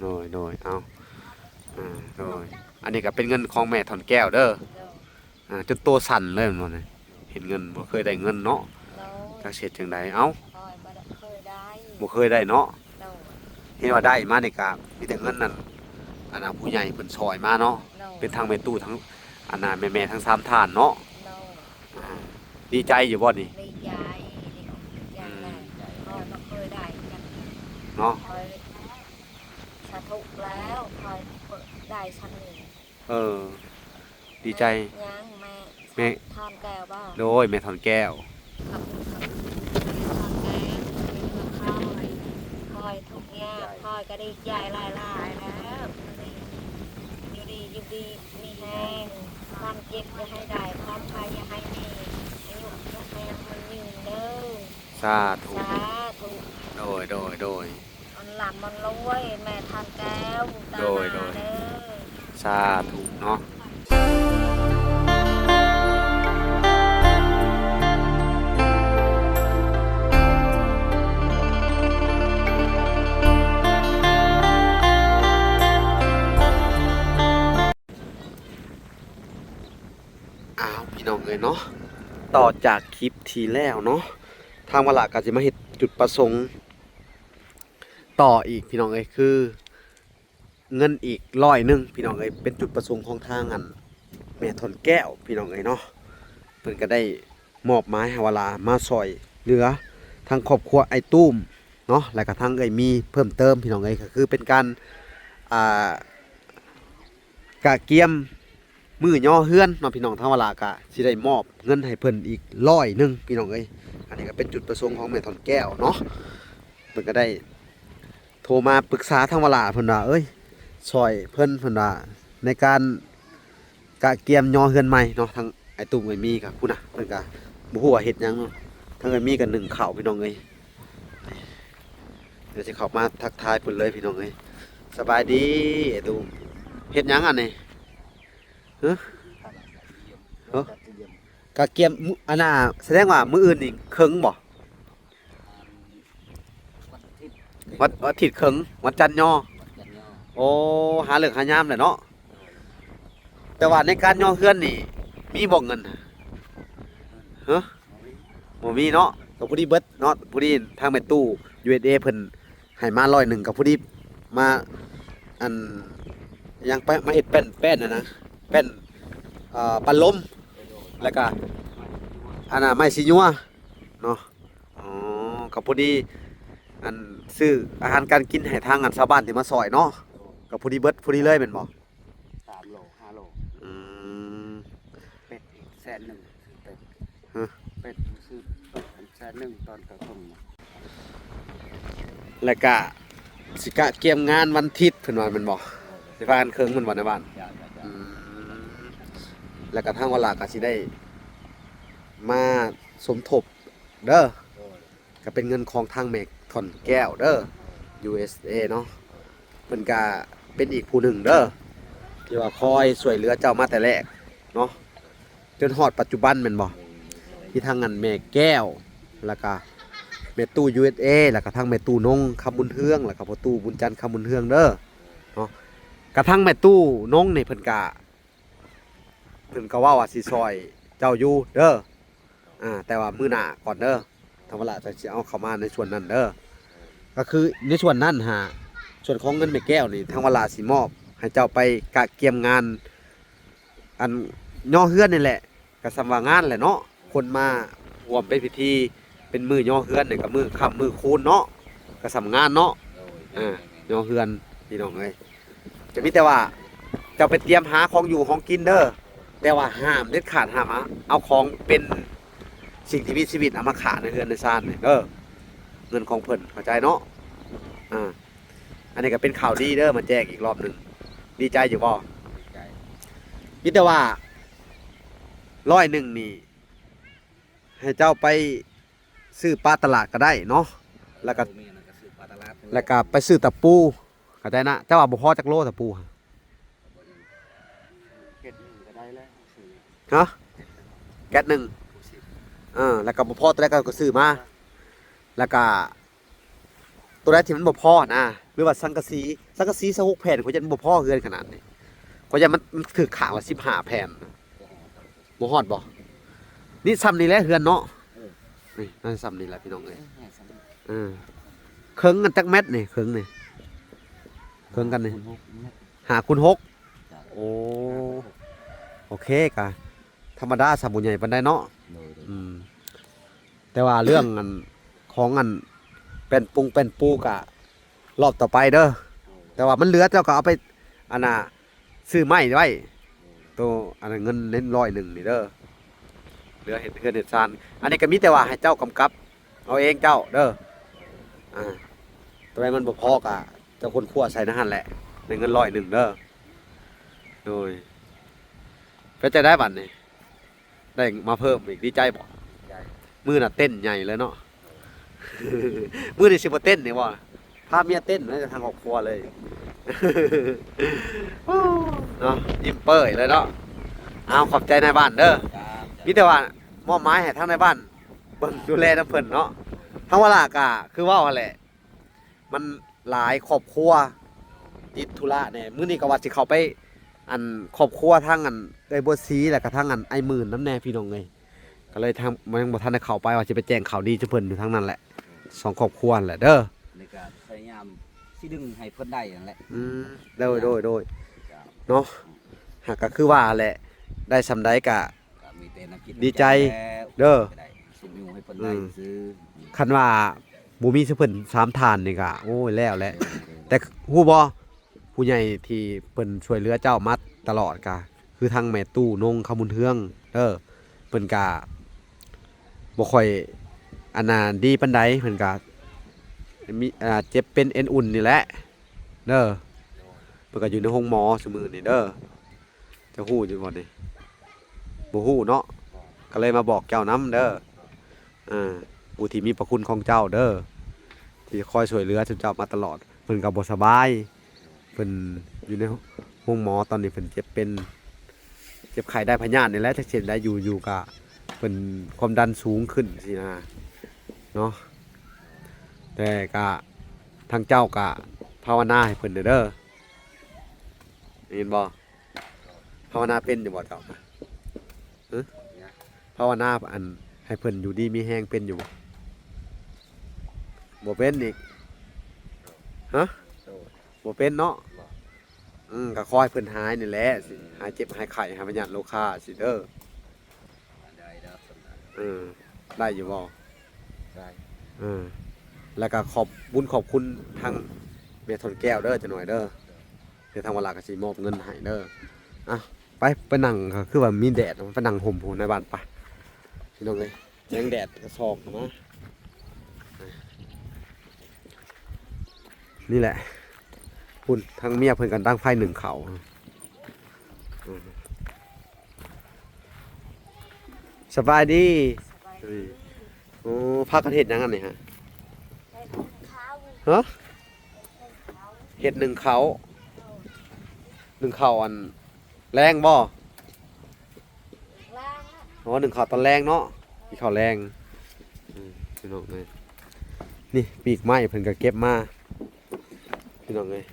โดยเอาโดยอันนี้ก็เป็นเงินของแม่ถอนแก้วเด้อจนตัวสั่นเลยมันนี่เห็นเงินบ่เคยได้เงินเนาะจักเฮ็ดจังไดเอ้าบ่เคยได้เนาะเห็นว่าได้มานี่ก็มีแต่เงินนั่นอันน่ะผู้ใหญ่เพิ่นช่วยมาเนาะเป็นทั้งแม่ตู้ทั้งอันน่ะแม่ๆทั้ง3ท่านเนาะอ่าดีใจอยู่บ่นี่ดีใจอย่างไรคอยมาเคยได้กัน เนาะคอยสาธุแล้วคอยได้ชั้นหนึ่งดีใจยังแม่ทานแก้วบ้างโดยแม่ถอนแก้วขับทานแก้วคอยทุกอย่างคอยก็ดีใจหลายแล้วอยู่ดีมีแห้งความเจ็บจะให้ได้ความภัยจะให้มีอายุแม่มันยืนเด้อสาธุ โดยมันหลับมันรวยแม่ทานแก้วโดยสาธุเนาะพี่น้องเลยเนาะต่อจากคลิปทีแล้วเนาะทางวลาก็จะมาเห็นจุดประสงค์ต่ออีกพี่น้องเอ้ยคือเงินอีก100พี่น้องเอ้ยเป็นจุดประสงค์ของทางอันแม่ถอนแก้วพี่น้องเอ้ยเนาะเพิ่นก็ได้มอบหมายให้วลามาซอยเหลือทางครอบครัวไอ้ตุ้มเนาะแล้วก็ทางเอ้ยมีเพิ่มเติมพี่น้องเอ้ยก็คือเป็นการกะเกียมมือย่อเฮือนเนาะพี่น้องทางวลากะสิได้มอบเงินให้เพิ่นอีก100พี่น้องเอ้ยอันนี้ก็เป็นจุดประสงค์ของแม่ถอนแก้วเนาะเพิ่นก็ได้โทรมาปรึกษาทางวลาเพิ่นว่าเอ้ยช่วยเพิ่นว่าในการกะเกียมย่อเฮือนใหม่เนาะทางไอ้ตุ้มไอ้มีกับผู้น่ะเพิ่นก็บ่ฮู้ว่าเฮ็ดหยังเนาะทางไอ้มีก็นึ่งข้าวพี่น้องเอ้ยเดี๋ยวสิเข้ามาทักทายเพิ่นเลยพี่น้องเอ้ยสบายดีไอ้ตุ้มเฮ็ดหยังอันนี้ฮะกะเกียมอันน่ะแสดงว่ามื้ออื่นนี่ครึ่งบ่วันอาทิตย์ครึ่งวันจันทร์ย่อโอ้หาเลิกหายามแหละเนาะแต่ว่าในการย่อเฮือนนี่มีบ่เงินฮะบ่มีเนาะก็ผู้ดีเบิดเนาะผู้ดีทางแม่ตู้ USA เพิ่นให้มา100กับผู้ดีมาอันยังไปมาเฮ็ดแป้นน่ะนะแป้นปันลมแล้วก็อันน่ะไม้สิญัวเนาะอ๋อกับพอดีอันซื้ออาหารการกินให้ทางอันชาวบ้านที่มาซอยเนาะกับพอดีเบิดพอดีเลยแม่นบ่3 โล 5 โลอืมเป็ดอีก100,000ซื้อเป็ดฮะเป็ดซื้อ100,000ตอนกระทุ่มแล้วก็สิกะเกียมงานวันอาทิตย์เพิ่นว่าแม่นบ่สิพากันเคิงเพิ่นบ่ในบ้านอืมแล้วก็ทางวลาก็สิได้มาสมทบเด้อก็เป็นเงินของทางเมกถอนแก้วเด้อ USA เนาะเพิ่นก็เป็นอีกผู้หนึ่งเด้อที่ว่าคอยช่วยเหลือเจ้ามาแต่แรกเนาะจนฮอดปัจจุบันแม่นบ่ที่ทางนั้นแม่แก้วแล้วก็แม่ตู้ USA แล้วก็ทางแม่ตู้นงคำบุญเฮืองแล้วก็พ่อตู้บุญจันทร์คำบุญเฮืองเด้อเนาะกระทั่งแม่ตู้นงนี่เพิ่นก็ว่าสิซอยเจ้าอยู่เด้อแต่ว่ามื้อหน้าก่อนเด้อทางเวลาจะสิเอาเข้ามาในส่วนนั้นเด้อก็คือในส่วนนั้นส่วนของเงินแม่แก้วนี่ทางเวลาสิมอบให้เจ้าไปกะเกียมงานอันย่อเฮือนนี่แหละก็สำว่างานแหละเนาะคนมาร่วมเป็นพิธีเป็นมือย่อเฮือนนี่ก็มือค่ำมือคูณเนาะก็สำงานเนาะย่อเฮือนพี่น้องเอ้ยจะมีแต่ว่าเจ้าไปเตรียมหาของอยู่ของกินเด้อแต่ว่าห้ามเด็ดขาดห้ามเอาของเป็นสิ่งที่มีชีวิตเอามาขายในเรือนในซ่านนี่เงินของเพิ่นเข้าใจเนาะอันนี้ก็เป็นข่าวดีเด้อมาแจ้งอีกรอบหนึ่งดีใจอยู่บ่มีแต่ว่า100นี่ให้เจ้าไปซื้อปลาตลาดก็ได้เนาะแล้วก็ไปซื้อตะปูเข้าใจนะเจ้าว่าบ่พอจักโลตะปูฮะแก๊ส1แล้วก็บ่พอตัวแรกก็ซื้อมาแล้วก็ ตัวใดที่มันบ่พอนะหรือว่าสังกะสี26แผ่นเขาจะบ่พอเฮือนขนาดนี้เขาจะมันถือขางละ15แผ่นบ่ฮอดบ่นี่ซ้ำนี่แหละเฮือนเนาะนี่นั่นซ้ำนี่แหละพี่น้องเอ้ยเคิงกันจักเม็ดนี่เคิงนี่เคิงกันนี่5 คูณ 6โอ้โอเคกะธรรมดาสามบุญใหญ่ปานใดเนาะแต่ว่าเรื่องอันของอันเป็นปุงเป็นปูกะรอบต่อไปเด้อแต่ว่ามันเหลือเจ้าก็เอาไปอันน่ะซื้อไม้ไว้ตัวอันนั้นเงินเน้น100นี่เด้อเหลือเฮ็ดเฮือนเฮ็ดซานอันนี้ก็มีแต่ว่าให้เจ้ากำกับเอาเองเจ้าเด้อตัวใดมันบ่พอกะเจ้าคนครัวใส่ในหั่นแหละในเงิน100เด้อโดยก็จะได้บัตรนี่ได้มาเพิ่มอีกดีใจบ่มือน่ะเต้นใหญ่เลยเนาะ มือนี่สิบ่เต้นนี่บ่พาเมียเต้นในทางครอบครัวเลย เนาะยิ้มเป้ยเลยเนาะเอาขอบใจในบ้านเด้อมีแต่ว่ามอบหมายให้ทางในบ้านเบิ่งดูแลนำเพิ่นเนาะทางว่าล่ะก็คือเว้าหั่นแหละมันหลายครอบครัวติดธุระแน่มื้อนี้ก็ว่าสิเข้าไปอันครอบครัวทางอันเอ้ยบ่สีแล้วก็ทางอันไอ้หมื่นนำแน่พี่น้องเอ้ยก็เลยทางยังบ่ทันได้เข้าไปว่าสิไปแจ้งข่าวดีจังเพิ่นอยู่ทางนั้นแหละ2ครอบครัวนั่นแหละเด้อในการพยายามสิดึงให้เพิ่นได้นั่นแหละโดยเนาะหากก็คือว่าแหละได้สำใดก็มีแต่นักคิดดีใจเด้อสิอยู่ให้เพิ่นได้ซื้อคันว่าบ่มีซิเพิ่น3ฐานนี่ก็โอ้ยแล้วแหละแต่ฮู้บ่ผู้ใหญ่ที่เพิ่นช่วยเหลือเจ้ามาตลอดก็คือทางแม่ตู้นงคำบุญเทืองเด้อเพิ่นก็บ่ค่อยอันน่ะดีปานใดเพิ่นก็มีเจ็บเป็นเอ็นอุ่นนี่แหละเด้อเพิ่นก็อยู่ในห้องหมอซุมื้อนี่เด้อจะฮู้อยู่บ่นี่บ่ฮู้เนาะก็เลยมาบอกเจ้านำเด้อผู้ที่มีพระคุณของเจ้าเด้อที่คอยช่วยเหลือเจ้ามาตลอดเพิ่นก็บ่สบายเพิ่นอยู่ในห้องหมอตอนนี้เพิ่นเจ็บไข้ได้พยาธินี่แหละถ้าเช่นได้อยู่ก็เพิ่นความดันสูงขึ้นสินะเนาะแต่ก็ทางเจ้าก็ภาวนาให้เพิ่นเด้อเห็นบ่ภาวนาเป็นอยู่บ่เจ้าภาวนาอันให้เพิ่นอยู่ดีมีแฮงเป็นอยู่บ่เป็นอีกฮะบ่เป็นเนาะก็ขอให้เพิ่นหายนี่แหละสิหายเจ็บหายไข้หายพยาธิโรคาสิเด้อได้อยู่บ่ได้แล้วก็ขอบบุญขอบคุณทางเมทนแก้วเด้อจะหน่อยเด้อเดี๋ยวทางเวลาก็สิมอบเงินให้เด้อไปนั่งคือว่ามีแดดไปนั่งห่มผู้ในบ้านไปพี่น้องเอ้ยแสงแดดกระซอกนะนี่แหละพุ่นทางเมียเพิ่นกันตั้งไฟหนึ่งเขาสบายดีโอ้พักกันเห็ดยังไงนี่ฮะฮะเห็ดหนึ่งเขาอันแรงบ่หนึ่งเขาตอนแรงเนาะมีเขาแรงพี่น้องเลยนี่ปีกไม้เพิ่นก็เก็บมาพี่น้องเลย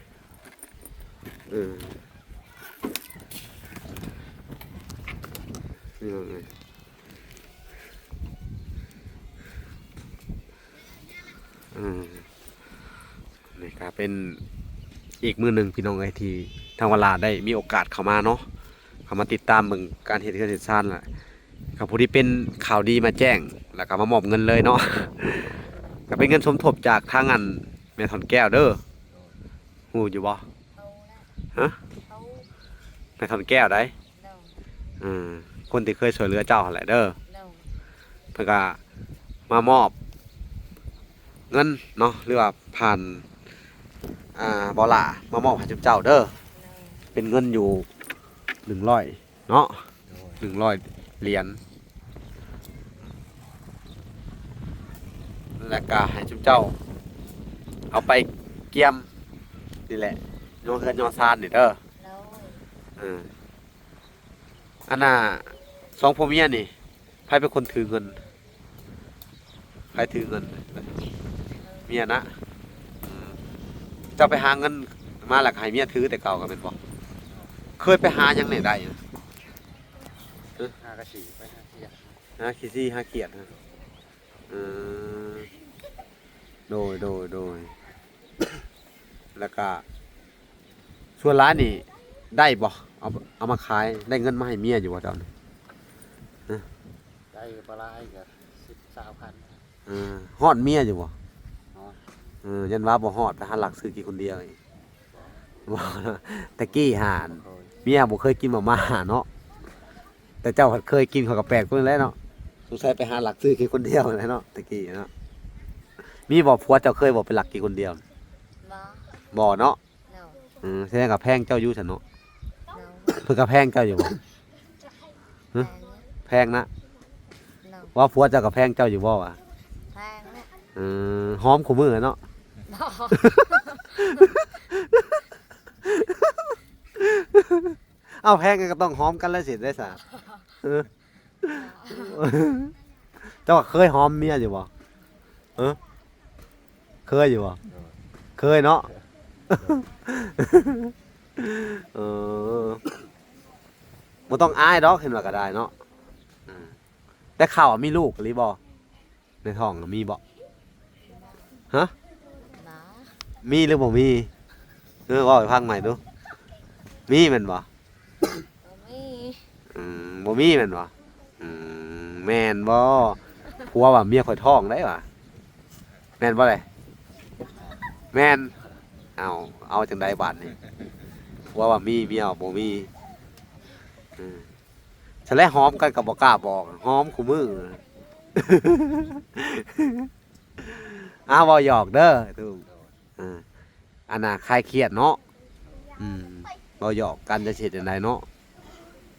นี่เลยนี่ก็เป็นอีกมือหนึ่งพี่น้องไอทีทางเวลาได้มีโอกาสเข้ามาเนาะเข้ามาติดตามเบิ่งการเฮ็ดเฮือนเฮ็ดซ่านแหละกับผู้ที่เป็นข่าวดีมาแจ้งแล้วก็มามอบเงินเลยเนาะก็เป็นเงินสมทบจากทางอันแม่ถอนแก้วเด้อฮู้อยู่บ่ฮะแม่ถอนแก้วได้คนที่เคยช่วยเหลือเจ้าแหละเด้อเพิ่นก็มามอบเงินเนาะหรือว่าผ่านบอล่ามามอบให้เจ้าเด้อเป็นเงินอยู่100เนาะ100 เหรียญแล้วก็ให้เจ้าเอาไปเกี่ยมนี่แหละโยนเฮือนโยนซานนี่เด้ออันน่ะสองพ่อเมียนี่ใครเป็นคนถือเงินเมียนะ เจ้าไปหาเงินมาแล้วก็ให้เมียถือแต่เก่าก็เป็นบ่เคยไปหายังไหนได้อะ 5กระสีไป5เที่ย หาขี้ซี่หาเขียดฮะเออโดย แล้วก็ส่วนร้านนี่ได้บ่เอามาขายได้เงินมาให้เมียอยู่บ่เจ้านี่ ได้ปลาไหลก็10-20,000 ฮอดเมียอยู่บ่ อ๋อ ยันว่าบ่ฮอดไปหาหลักซื้อกินคนเดียวอีกบ่ตะกี้หาน เคย เมียบ่เคยกินมาม่าเนาะแต่เจ้าเคยกินเขาก็แปลกเพิ่นแล้วเนาะสงสัยไปหาหลักซื้อกินคนเดียวเลยเนาะตะกี้เนาะมีบ่ผัวเจ้าเคยบ่ไปหลักกินคนเดียว บ่ บ่เนาะ no แสดงกับแพงเจ้าอยู่ซั่นเนาะ no เพิ่นก็แพงเจ้าอยู่บ่ แพง แพงนะ no ว่าผัวเจ้าก็แพงเจ้าอยู่บ่วะ แพงนะ หอมคู่มือเนาะ บ่ เอาแพงกันก็ต้องหอมกันแล้วสิได้ซะเออเจ้าเคยหอมเมียอยู่บ่เคยอยู่บ่เคยเนาะบ่ต้องอายดอกเห็นว่าก็ได้เนาะแต่ข่าวว่ามีลูกหรือบ่ในท้องมีบ่ฮะ บ่ มีหรือบ่มีเว่าให้ฟังใหม่ดูมีแม่นบ่ บ่มี บ่มีแม่นบ่แม่นบ่ผัวว่าเมียข่อยท้องได้ว่ะแม่นบ่เลยแม่นเอาจังได๋บาดนี้ผัวว่ามีเมียว่าบ่มีฉันแลหอมกันก็บ่กล้าบอกหอมคู่มือ เว้าหยอกเด้อทุกอันน่ะคลายเครียดเนาะเว้าหยอกกันจะเฮ็ดจังไดเนาะ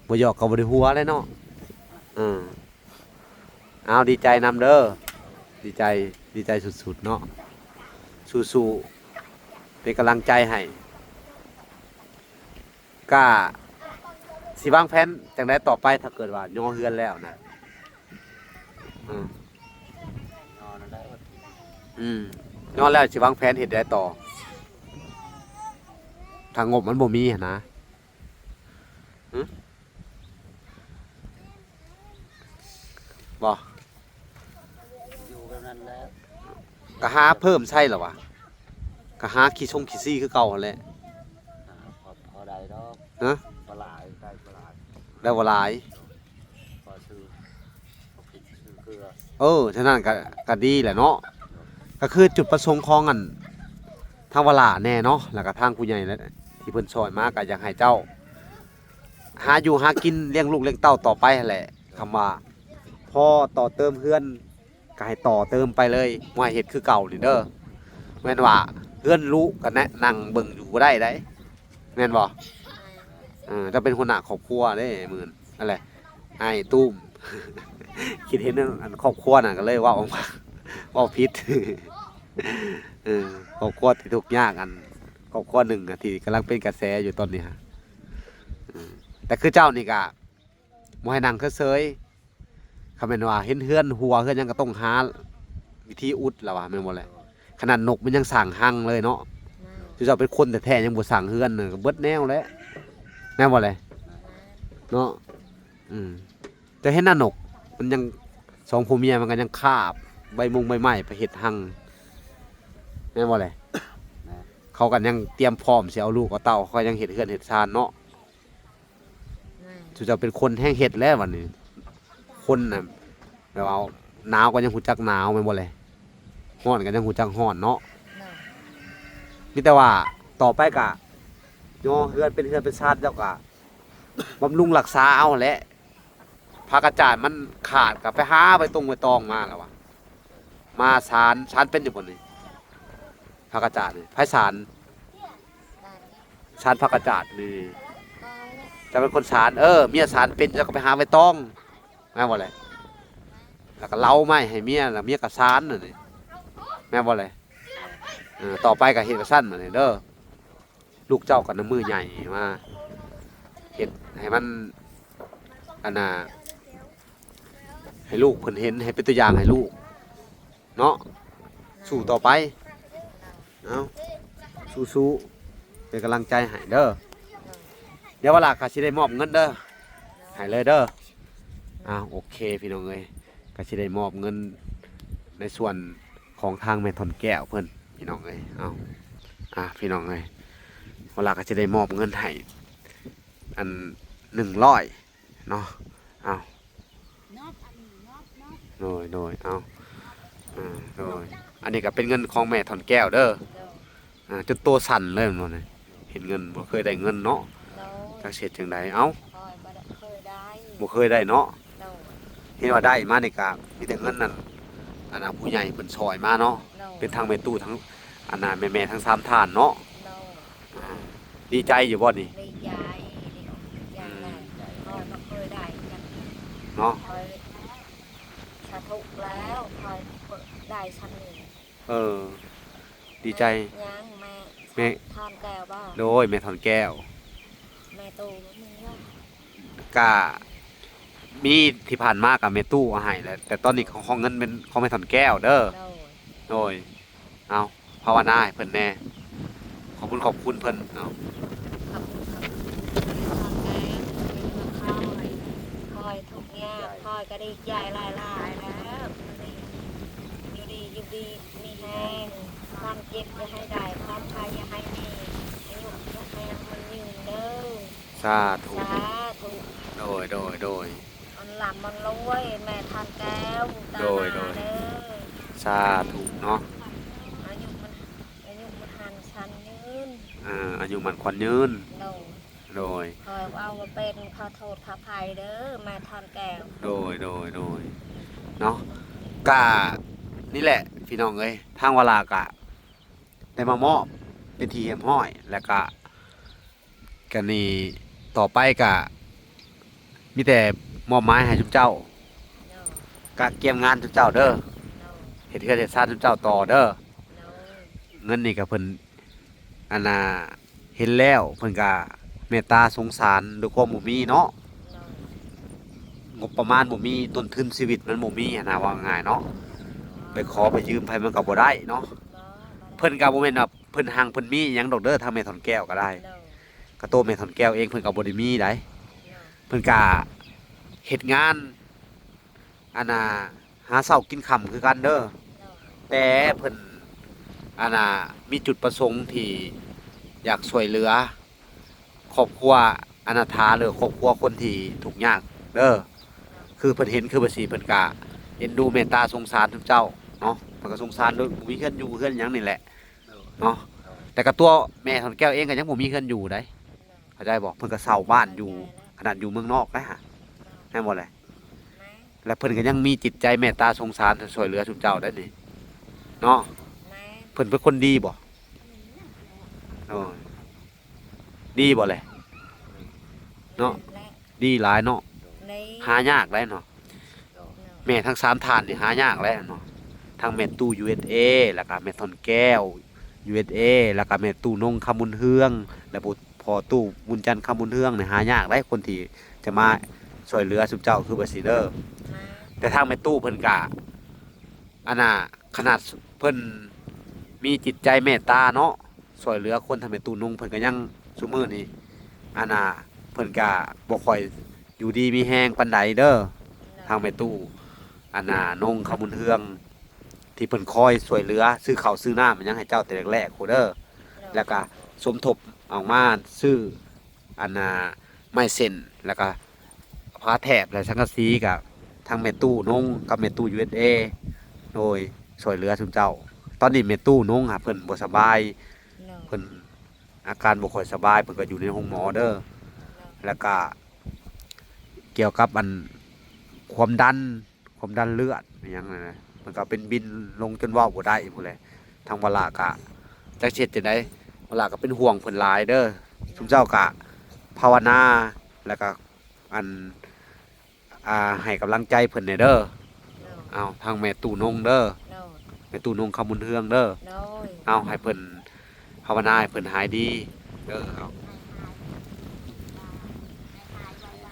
บ่หยอกก็บ่ได้หัวเลยเนาะดีใจนำเด้อดีใจสุดๆเนาะสู้ๆเป็นกำลังใจให้ก็สิวางแผนจังไดต่อไปถ้าเกิดว่าย่อเฮือนแล้วนะนอนได้ว่า ย่อแล้วสิวางแผนเฮ็ดได้ต่อถ้างบมันบ่มีหั้นนะบ่ อยู่แบบนั้นแล้ว ก็หาเพิ่มใช่เหรอวะก็หาขี้ซี่คือเก่าหั่นแหละ พอได้ดอก ฮะ ปลาไหลได้ปลาไหล ได้บ่หลาย พอซื้อเอาพริกซื้อเกลือ ฉะนั้นก็ดีแหละเนาะก็คือจุดประสงค์ของอันทางเวลาแน่เนาะแล้วก็ทางผู้ใหญ่แล้วที่เพิ่นช่วยมาก็อยากให้เจ้า หาอยู่หากินเลี้ยงลูกเลี้ยงเต้าต่อไปนั่นแหละคำว่าพอต่อเติมเฮือนก็ให้ต่อเติมไปเลยบ่ให้เฮ็ดคือเก่านี่เด้อแม่นว่าเฮือนรู้ก็แนะนั่งเบิ่งอยู่บ่ได้เด้แม่นบ่จะเป็นหัวหน้าครอบครัวเด้มื้อนั่นแหละอ้ายตุ้ม คิดเห็นอันครอบครัวน่ะก็เลยเว้าออกมาเว้าผิด ครอบครัวที่ทุกข์ยากอันครอบครัวหนึ่งอะที่กำลังเป็นกระแสอยู่ตอนนี้ฮะแต่คือเจ้านี่ก็บ่ให้นั่งเฉยๆคำเป็นว่าเห็นเฮือนหัวเฮือนหยังก็ต้องหาวิธีอุดล่ะว่าแม่นบ่แหละขนาดนกมันยังสร้างหังเลยเนาะคือเจ้าเป็นคนแท้ๆยังบ่สร้างเฮือนน่ะก็เบิดแนวแล้วแม่นบ่แหละเนาะแต่เห็นหน้านกมันยังสองผัวเมียมันก็ยังคาบใบมุงใบไม้ไปเฮ็ดหังแม่นบ่แหละเขากันยังเตรียมพร้อมสิเอาลูกเอาเต้าเขายังเฮ็ดเฮือนเฮ็ดชานเนาะสุจะเป็นคนแห้งเฮ็ดแล้ววันนี้คนน่ะแบบเอาหนาวก็ยังฮู้จักหนาวแม่นบ่แหละร้อนก็ยังฮู้จักร้อนเนาะมีแต่ว่าต่อไปก็ย่อเฮือนเป็นชาติเจ้าก็บำรุงรักษาเอาแหละผักกระจาดมันขาดก็ไปหาไปตรงไปตองมาแล้วว่ะมาสารเป็นอยู่บ่นี่ผักกระจาดนี่ไผสารผักกระจาดนี่จะเป็นคนสารเมียสารเป็นแล้วก็ไปหาไปตองแม่นบ่เลยแล้วก็เล้าไม้ให้เมียแล้วเมียก็สารนั่นนี่แม่นบ่เลยต่อไปก็เฮ็ดกระสั้นมานี่เด้อลูกเจ้าก็น้ำมือใหญ่มาเฮ็ดให้มันอันน่ะให้ลูกเพิ่นเห็นให้เป็นตัวอย่างให้ลูกเนาะสู้ต่อไปเอา สู้ๆเป็นกำลังใจให้เด้อเดี๋ยวเวลาก็สิได้มอบเงินเด้อให้เลยเด้อโอเคพี่น้องเอ้ยก็สิได้มอบเงินในส่วนของทางแม่ทนแก้วเพิ่นพี่น้องเอ้ยพี่น้องเอ้ยเวลาก็สิได้มอบเงินให้อัน100เนาะโดยโดยอันนี้ก็เป็นเงินของแม่ทอนแก้วเด้อจนตัวสั่นเลยมันนี่เห็นเงินบ่เคยได้เงินเนาะจักเสียจังไดบ่เคยได้เนาะเห็นว่าได้มานี่ก็มีแต่เงินนั่นผู้ใหญ่เพิ่นซอยมาเนาะเป็นทางแม่ตู้ทั้งแม่ทั้ง3ท่านเนาะดีใจอยู่บ่นี่ดีใจพ่อไม่เคยได้เนาะสาธุแล้วคอยได้ชั้นนี้ดีใจยังแม่ทอนแก้วบ้าโดยแม่ทอนแก้วแม่ตู้มึงว่ากะมีที่ผ่านมากับแม่ตู้เอาให้แล้วแต่ตอนนี้ของเงินเป็นของแม่ทอนแก้วเด้อโดยเอาภาวนาให้เพิ่นแน่ขอบคุณเพิ่นเอาขอบคุณทอนแก้วเป็นข้าวคอยทุกอย่างคอยก็ได้ใหญ่หลายแล้วอยู่ดีมีแห้งความเจ็บอย่าให้ได้ความพายอย่าให้มีอายุอย่าให้มันยืนเด้อสาธุ โดยมันหลับมันรวยแม่ทานแก้วโดยสาธุเนาะอายุมันหันชันยืนอายุมันควันยืนโดยเอามาเป็นขอโทษขออภัยเด้อแม่ทานแก้วโดยเนาะกะนี่แหละพี่น้องเอ้ยทางเวลากะได้มามอบเป็นทีเอ็มห้อยแล้วก็กันนี่ต่อไปกะมีแต่มอบไม้ให้ทุกเจ้ากะเกี่ยมงานทุกเจ้าเด้อเฮ็ดเฮ็ดซาทุกเจ้าต่อเด้อเงินนี่ก็เพิ่นเห็นแล้วเพิ่นก็เมตตาสงสารด้วยความบ่มีเนาะงบประมาณบ่มีต้นทุนชีวิตมันบ่มีว่าง่ายเนาะไปขอไปยืมไผมันก็บ่ได้เนาะเพิ่นก็บ่แม่นว่าเพิ่นหังเพิ่นมีหยังดอกเด้อทางแม่ถอนแก้วก็ได้ก็โตแม่ถอนแก้วเองเพิ่นก็บ่ได้มีได้เพิ่นก็เฮ็ดงานหาเช้ากินค่ำคือกันเด้อแต่เพิ่นมีจุดประสงค์ที่อยากช่วยเหลือครอบครัวอนาถาหรือครอบครัวคนที่ทุกข์ยากเด้อคือเพิ่นเห็นคือบ่สิเพิ่นก็เอ็นดูเมตตาสงสารทุกเจ้าเนาะเพิ่นก็สงสารด้วยบ่มีเฮือนอยู่เฮือนหยังนี่แหละเนาะแต่ก็ตัวแม่ถอนแก้วเองก็ยังบ่มีเฮือนอยู่ได้เข้าใจบ่เพิ่นก็เช่าบ้านอยู่ขนาดอยู่เมืองนอกได้ฮะแม่นบ่แหละและเพิ่นก็ยังมีจิตใจเมตตาสงสารช่วยเหลือทุกเจ้าได้นี่เนาะเพิ่นเป็นคนดีบ่ดีบ่แหละเนาะดีหลายเนาะหายากได้เนาะแม่ทั้ง3ท่านนี่หายากแล้วเนาะทั้งแม่ตู้ USA แล้วก็แม่ทอนแก้ว USA แล้วก็แม่ตู้นงคำบุญเฮืองแล้วพอตู้บุญจันทร์คำบุญเฮืองนี่หายากได้คนที่จะมาช่วยเหลือสุเจ้าคือบ่สิเด้อแต่ทางแม่ตู้เพิ่นก็ขนาดเพิ่นมีจิตใจเมตตาเนาะช่วยเหลือคนทางแม่ตู้นงเพิ่นก็ยังซุมื้อนี้เพิ่นก็บ่ค่อยอยู่ดีมีแฮงปานใดเด้อทางแม่ตู้นงคำบุญเฮืองที่เพิ่นคอยช่วยเหลือซื้อข้าวซื้อน้ำมันยังให้เจ้าแต่แรกๆโคเด้อแล้วก็สมทบเอามาซื้อไม้เส้นแล้วก็ผ้าแถบและสังกะสีกับทางแม่ตู้นงกับแม่ตู้ USA โดยช่วยเหลือทุกเจ้าตอนนี้แม่ตู้นงเพิ่นบ่สบายเพิ่นอาการบ่ค่อยสบายเพิ่นก็อยู่ในห้องหมอเด้อแล้วก็เกี่ยวกับความดันเลือดอหยังนั่นนะมันก็เป็นบินลงจนเว้าบ่ได้พุ่นแหละทางเวลาก็จักเฮ็ดจังได๋เวลาก็เป็นห่วงเพิ่นหลายเด้อทุกเจ้าก็ภาวนาแล้วก็ให้กำลังใจเพิ่นเด้อเอาทางแม่ตู้นงเด้อแม่ตู้นงคำบุญเฮืองเด้อเอาให้เพิ่นภาวนาให้เพิ่นหายดีเด้อเอา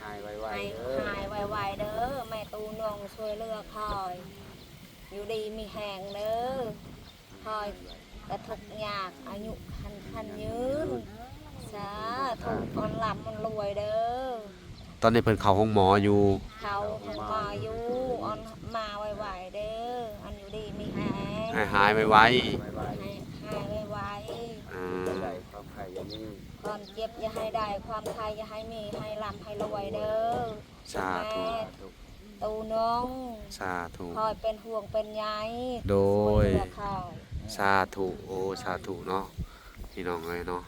หายไวๆเด้อแม่ตู้นงช่วยเหลือคอยอยู่ดีมีแหงเด้อคอยกระทุกยากอายุคันค หันยืนสาธุออนหลับมันรวยเด้อ ตอนนี้เพิ่นเข้าห้องหมออยู่ เขาคงมาอยู่ออนมาไหวๆเด้ออันอยู่ดีมีแฮง ให้หายไว ให้ไหว ๆอ่า ได้ความใครอย่างนี้ ๆความเจ็บอย่าให้ได้ความใครอย่าให้มีให้ลำให้รวยเด้อ สาธุ แม่ตูน้อง สาธุ คอยเป็นห่วงเป็นใย โดย ช่วเหลือคอย สาธุโอ้สาธุเนาะพี่น้องเอ้ยเนาะ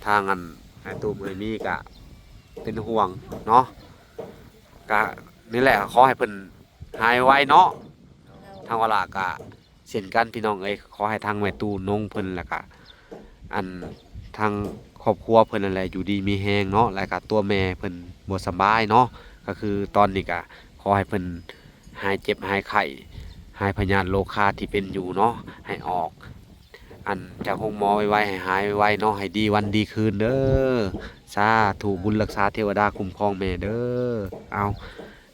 ทางอันไอ้ตูมเอ้ยมีกะเป็นห่วงเนาะกะนี่แหละขอให้เพิ่นหายไวเนาะทางวลากะเช่นกันพี่น้องเอ้ยขอให้ทางแม่ตู้นงเพิ่นแล้วก็อันทางครอบครัวเพิ่นนั่นแหละอยู่ดีมีแฮงเนาะแล้วก็ตัวแม่เพิ่นบ่สบายเนาะก็คือตอนนี้ก็ขอให้เพิ่นหายเจ็บหายไข้หายพยาธิโรคาที่เป็นอยู่เนาะให้ออก อันจากห้องหมอไวๆให้หายไวๆเนาะให้ดีวันดีคืนเด้อสาธุบุญรักษาเทวดาคุ้มครองแม่เด้อเอา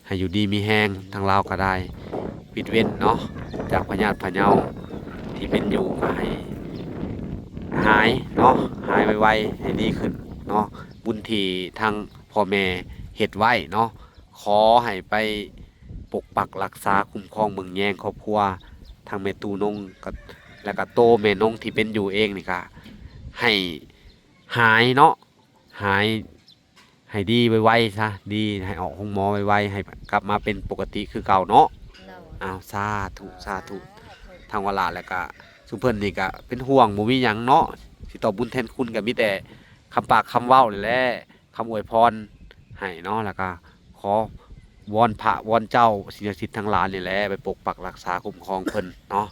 ให้อยู่ดีมีแฮงทางลาวก็ได้ปิดเว้นเนาะจากพยาธิพะเยาที่เป็นอยู่ก็ให้หายเนาะหายไวๆให้ดีขึ้นเนาะบุญที่ทางพ่อแม่เฮ็ดไว้เนาะขอให้ไปปกปักรักษาคุ้มครองเบิ่งแยงครอบครัวทางแม่ตูนงก็แล้วก็โตแม่นงที่เป็นอยู่เองนี่ก็ให้หายเนาะหายให้ดีไวๆซะดีให้ออกห้องหมอไวๆให้กลับมาเป็นปกติคือเก่าเนาะ เนาะ อ้าวสาธุสาธุทางวลาแล้วก็สุเพิ่นนี่ก็เป็นห่วงบ่มีหยังเนาะสิตอบบุญแทนคุณก็มีแต่คำปากคำเว้านี่แหละคำอวยพรให้เนาะแล้วก็ขอวอนพระวอนเจ้าสิ่งศักดิ์สิทธิ์ทั้งหลายนี่แหละไปปกปักรักษาคุ้มครองเพิ่นเนาะ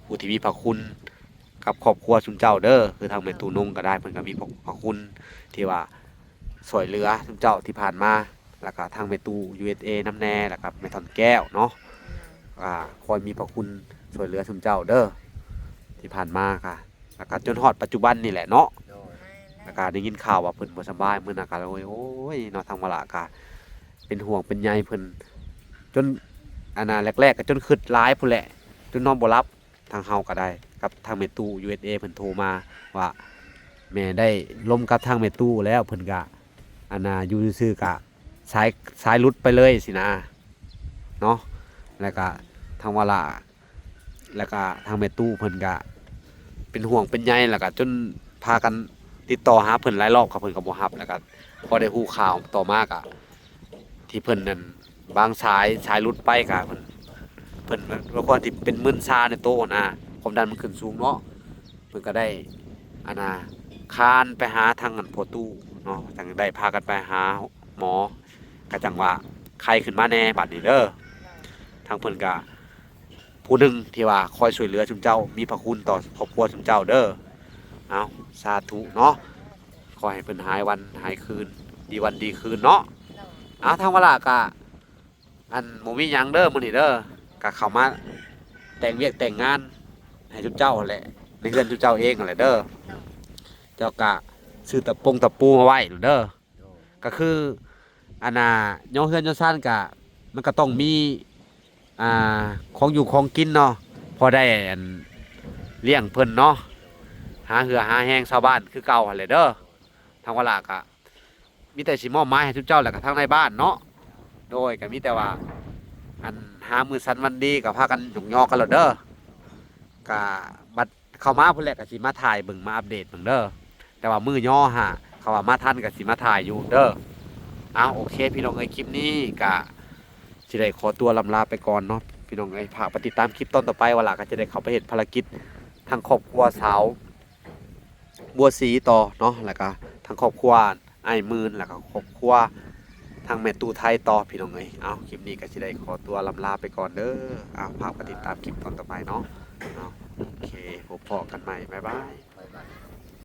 ผู้ที่มีพระคุณกับครอบครัวซุมเจ้าเด้อคือทางแม่ตูนงก็ได้เพิ่นก็มีพระคุณที่ว่าช่วยเหลือซุมเจ้าที่ผ่านมาแล้วก็ทางแม่ตู USA น้ำแน่แล้วก็แม่ทอนแก้วเนาะคอยมีพระคุณช่วยเหลือซุมเจ้าเด้อที่ผ่านมาค่ะแล้วก็จนฮอดปัจจุบันนี่แหละเนาะแล้วก็ได้ยินข่าวว่าเพิ่นบ่สบายมื้อนั้นก็โอ้ยเนาะทางวลาก็เป็นห่วงเป็นใยเพิ่นจนอันน่ะแรกๆก็จนคิดหลายพุ่นแหละจนนอนบ่หลับทางเฮาก็ได้กับทางแม่ตู้ USA เพิ่นโทรมาว่าแม่ได้ล้มกับทางแม่ตู้แล้วเพิ่นก็อันน่ะอยู่ซื่อๆก็สายหลุดไปเลยสินะเนาะแล้วก็ทางวลาแล้วก็ทางแม่ตู้เพิ่นก็เป็นห่วงเป็นใยแล้วก็จนพากันติดต่อหาเพิ่นหลายรอบครับเพิ่นก็บ่รับแล้วก็พอได้ฮู้ข่าวต่อมาก็ที่เพิ่นนั่นบางสายหลุดไปก็เพิ่นว่าคนที่เป็นมึนชาในโตนะความดันมันขึ้นสูงเนาะเพิ่นก็ได้อันน่ะคานไปหาทางอันพ่อตู้เนาะจังได้พากันไปหาหมอก็จังว่าไข้ขึ้นมาแน่บัดนี้เด้อทางเพิ่นก็ผู้หนึงที่ว่าคอยช่วยเหลือชุมเจ้ามีพระคุณต่อครอบครัวชุมเจ้าเด้อเอาสาธุเนาะขอให้เพิ่นหายวันหายคืนดีวันดีคืนเนาะเอาทางเวลาก็อันบ่มีหยังเด้อมื้อนี้เด้อก็เข้ามาแต่งเวียกแต่งงานให้ชุมเจ้านั่นแหละในเรือนชุมเจ้าเองนั่นแหละเด้อเจ้าก็ซื้อตะปูมาไว้เด้อก็คืออันน่ะย่อเฮือนย่อซ่านก็มันก็ต้องมีของอยู่ของกินเนาะพอได้อันเลี้ยงเพิ่นเนาะหาเหือหาแห้งชาวบ้านคือเก่าหั่นแหละเด้อทางวลาก็มีแต่สิมอบหมายให้ทุกเจ้าแหละก็ทางในบ้านเนาะโดยก็มีแต่ว่าอันหามื้อสันวันดีก็พากันหยกยอกันแล้วเด้อก็บัดเข้ามาพุ่นแหละก็สิมาถ่ายเบิ่งมาอัปเดตเบิ่งเด้อแต่ว่ามื้อย่อหาเขาว่ามาทันก็สิมาถ่ายอยู่เด้อเอาโอเคพี่น้องเอ้ยคลิปนี้ก็สิได้ขอตัวลำลาไปก่อนเนาะพี่น้องเอ้ยฝากติดตามคลิปตอนต่อไปว่าล่ะก็จะได้เข้าไปเฮ็ดภารกิจทางครอบครัวสาวบัวสีต่อเนาะแล้วก็ทางครอบครัวไอ้มื่นแล้วก็ครอบครัวทางแม่ตู้ไทยต่อพี่น้องเอ้ยเอาคลิปนี้ก็สิได้ขอตัวลำลาไปก่อนเด้อเอาฝากติดตามคลิปตอนต่อไปเนาะเอาโอเคพบกันใหม่บ๊ายบาย